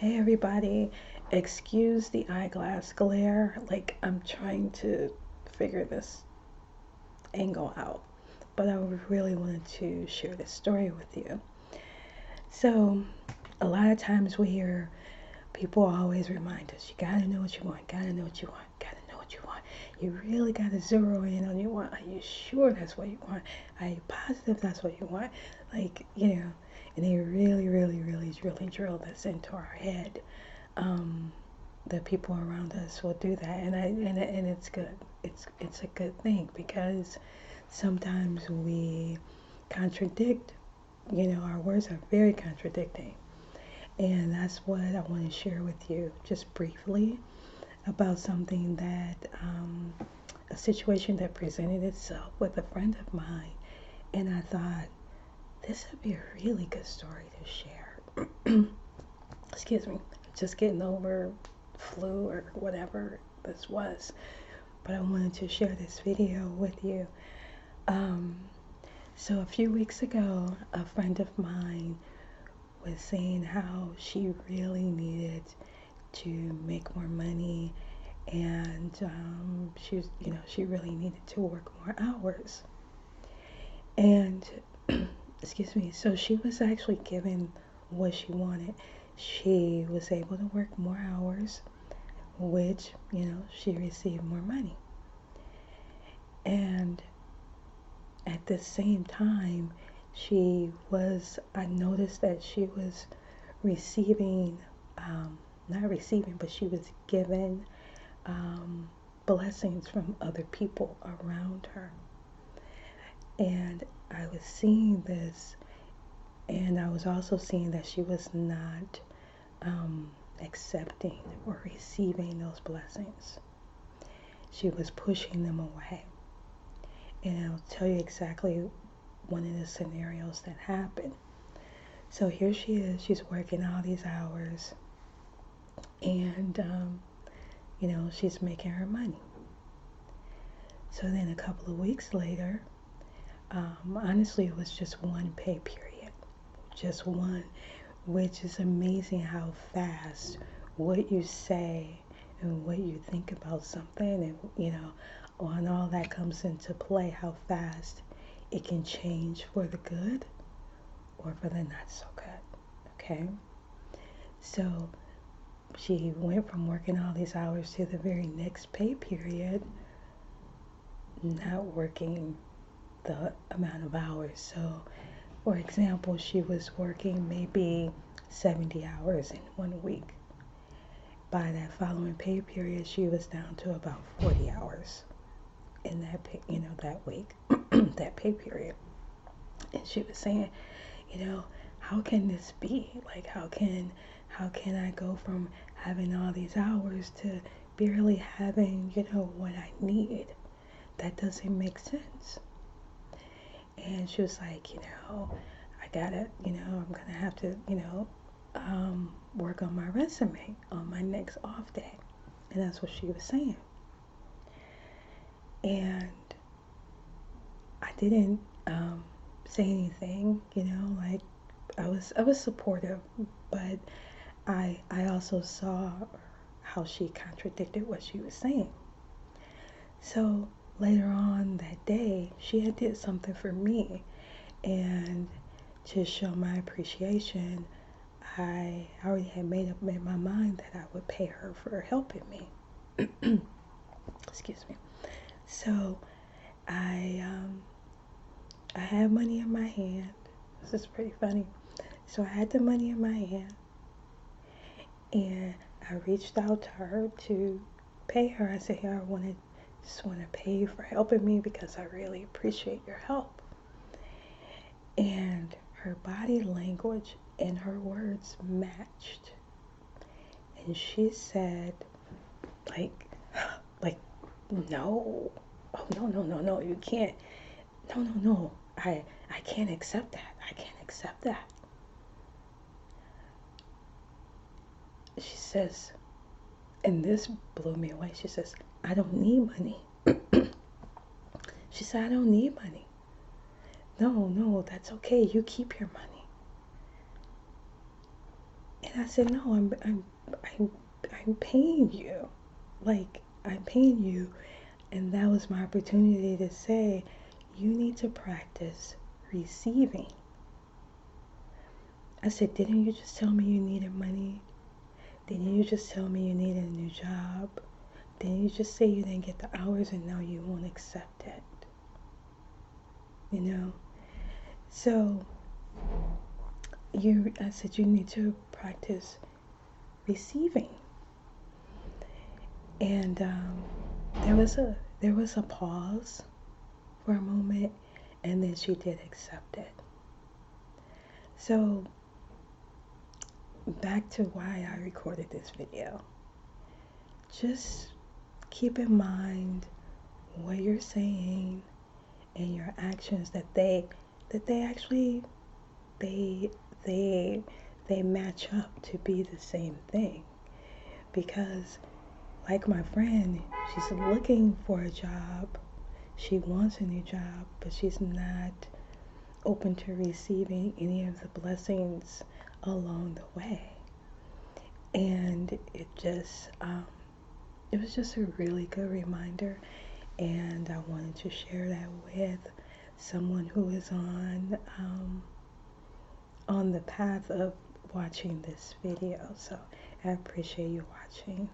Hey everybody, excuse the eyeglass glare, like I'm trying to figure this angle out, but I really wanted to share this story with you. So, a lot of times we hear people always remind us, you gotta know what you want, gotta know what you want, gotta know what you want. You really gotta zero in on your want. Are you sure that's what you want? Are you positive that's what you want? Like, and they really drill this into our head. The people around us will do that, and it's good. It's a good thing because sometimes we contradict. Our words are very contradicting, and that's what I want to share with you just briefly about something that a situation that presented itself with a friend of mine, and I thought this would be a really good story to share. Excuse me, just getting over flu or whatever this was, but I wanted to share this video with you. So a few weeks ago, a friend of mine was saying how she really needed to make more money, and she really needed to work more hours. And excuse me, so she was actually given what she wanted. She was able to work more hours, which, she received more money. And at the same time, I noticed that she was receiving, not receiving, but she was given blessings from other people around her. And I was seeing this, and I was also seeing that she was not accepting or receiving those blessings. She was pushing them away. And I'll tell you exactly one of the scenarios that happened. So here she is, she's working all these hours, and she's making her money. So then a couple of weeks later, honestly, it was just one pay period, just one, which is amazing how fast what you say and what you think about something, and when all that comes into play, how fast it can change for the good or for the not so good. Okay, so she went from working all these hours to the very next pay period not working the amount of hours. So for example, she was working maybe 70 hours in 1 week. By that following pay period, she was down to about 40 hours in that pay, that week, that pay period. And she was saying, how can this be? Like, how can I go from having all these hours to barely having, what I need? That doesn't make sense. And she was like, I gotta, I'm gonna have to, work on my resume on my next off day. And that's what she was saying. And I didn't say anything, like I was supportive, but I also saw how she contradicted what she was saying. So later on that day, she had did something for me, and to show my appreciation, I already had made up in my mind that I would pay her for helping me. Excuse me. So I had money in my hand. This is pretty funny. So I had the money in my hand, and I reached out to her to pay her. I said, "Here, just want to pay you for helping me because I really appreciate your help." And her body language and her words matched, and she said, like, no, oh no, you can't, no, I can't accept that. I can't accept that. She says, and this blew me away. She says, I don't need money. She said, I don't need money. No, that's okay. You keep your money. And And I said, no, I'm paying you. Like, I'm paying you. And that was my opportunity to say, you need to practice receiving. I said, didn't you just tell me you needed money? Didn't you just tell me you needed a new job? Didn't you just say you didn't get the hours and now you won't accept it? You know? So, I said, you need to practice receiving. And there was a pause for a moment, and then she did accept it. So back to why I recorded this video. Just keep in mind what you're saying and your actions, that they actually they match up to be the same thing. Because like my friend, she's looking for a job, she wants a new job, but she's not open to receiving any of the blessings along the way. And it was just a really good reminder, and I wanted to share that with someone who is on the path of watching this video. So I appreciate you watching.